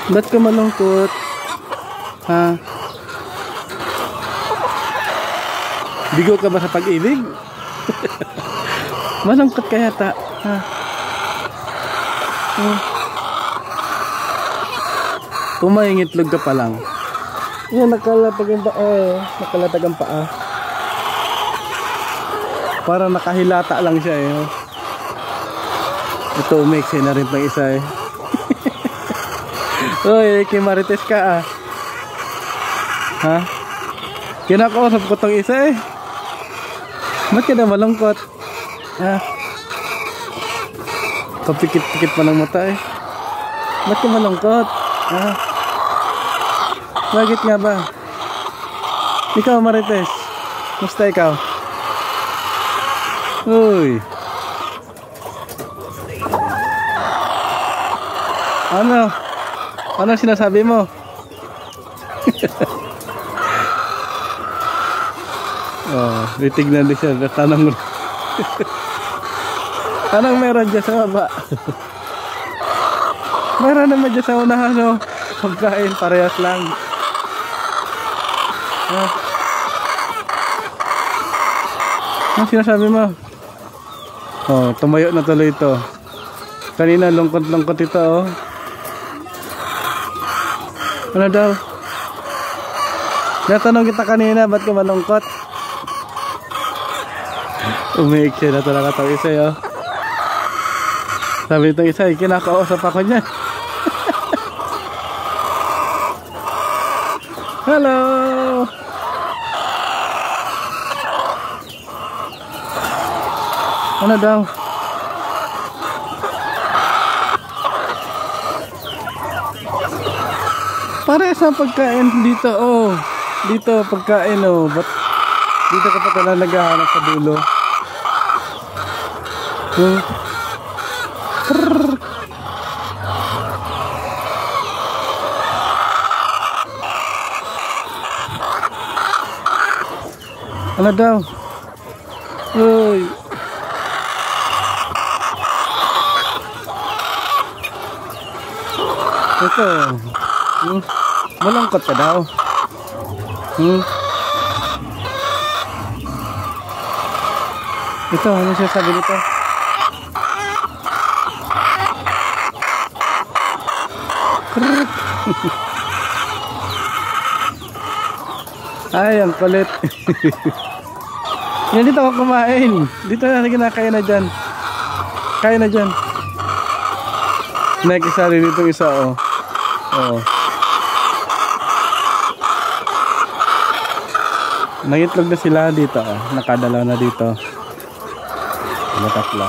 Ba't ka malungkot? Ha? Bigo ka ba sa pag-ibig? Malungkot ka yata. Ha? Kumaingitlog ka pa lang. Yan, nakalatag ang paa. Para nakahilata lang siya eh. Ito, umiksi na rin pang isa eh. Uy, Marites ka ah. Ha? Kinakausap ko tong isa eh. Ba't ka na malungkot? Ha? Kapikit-pikit pa ng mata eh. Ba't ka malungkot? Ha? Bakit nga ba? Ikaw Marites, musta ikaw? Uy. Ano sinasabi mo? Oh, titignan din siya. Tanong anong meron dyan sa baba? Meron naman dyan sa unahan, no? Pagkain, parehas lang. Ano sinasabi mo? Oh, tumayo na tuloy ito. Kanina lungkot-lungkot ito, oh. Ano daw? Natanong kita kanina, ba't ka malungkot? Umiik siya na talaga ito isa, oh. Sabi itong isa, kinakausap ako niya. Hello! Ano daw? Pare sa pagkain dito, oh. Dito pagkain, oh. But dito ka pa talaga naghahanap sa dulo. Ano daw? Uy. Ito. Malungkot ka daw. Ito, ano siya sabi nito? Ay, ang kulit. Yan, dito ako kumain. Dito na kinakain na dyan. Kain na dyan. Nakikisa rin itong isa, oh. Oo. Nangitlog na sila dito, oh. Nakadalaw na dito. Tatlo.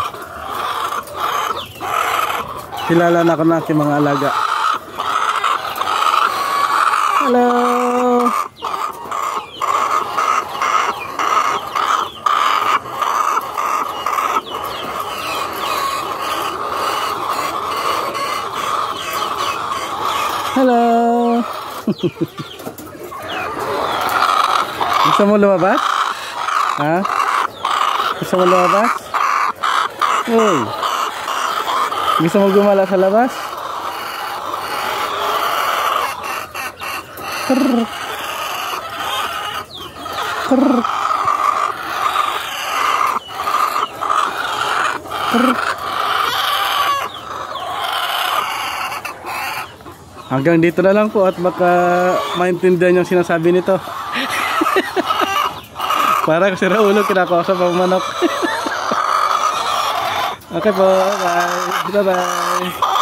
Kilala na ako na aking mga alaga. Hello. Hello. Gusto mo lumabas? Ha? Gusto mo lumabas? Uy. Gusto mo gumala sa labas? Krrr. Krrr. Krrr. Hanggang dito na lang po at baka maintindihan yung sinasabi nito. Para kasi raulo kinakausap ang manok. Okay po, bye. Bye bye.